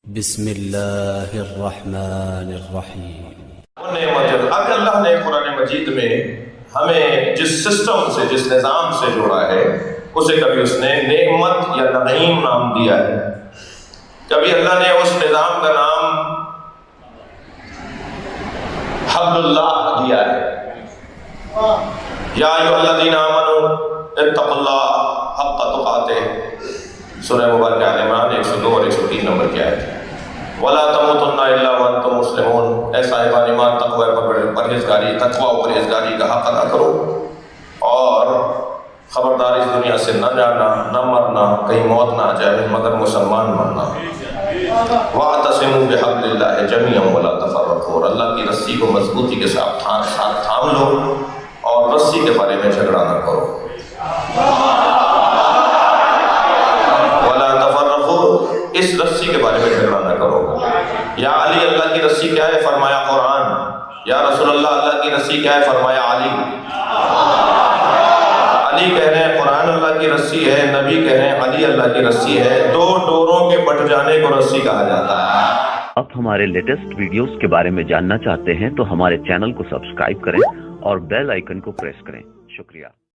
بسم اللہ الرحمن الرحیم۔ اب اللہ نے قرآن مجید میں ہمیں جس سسٹم سے، جس نظام سے جوڑا ہے، اسے کبھی اس نے نعمت یا نعیم نام دیا ہے، کبھی اللہ نے اس نظام کا نام حبل اللہ دیا ہے۔ یا ایھا الذین آمنوا اتقوا اللہ حق تقاتہ، سورہ مبارکہ آل عمران 102 اور 103 نمبر کی آیت ہے۔ وَلَا تَمُوتُنَّ إِلَّا وَأَنْتُم مُّسْلِمُونَ، اے صاحبان ایمان تقوی تقوی و پرہیزگاری کا حق ادا کرو، اور خبردار اس دنیا سے نہ جانا، نہ مرنا، کہیں موت نہ آ جائے مگر مسلمان مرنا۔ وَاعْتَصِمُوا بِحَبْلِ اللَّهِ جَمِيعًا وَلَا تَفَرَّقُوا، اور اللہ کی رسی کو مضبوطی کے ساتھ تھام لو اور رسی کے بارے میں جھگڑا نہ کرو۔ وَلَا تَفَرَّقُوا، اس رسی کے بارے میں جھگڑا نہ کرو۔ یا علی، اللہ کی رسی کیا ہے؟ فرمایا قرآن۔ یا رسول اللہ، اللہ کی رسی کیا ہے؟ فرمایا علی۔ علی کہہ رہے ہیں قرآن اللہ کی رسی ہے، نبی کہہ رہے ہیں علی اللہ کی رسی ہے۔ دو ڈوروں کے بٹ جانے کو رسی کہا جاتا ہے۔ آپ ہمارے لیٹسٹ ویڈیوز کے بارے میں جاننا چاہتے ہیں تو ہمارے چینل کو سبسکرائب کریں اور بیل آئیکن کو پریس کریں۔ شکریہ۔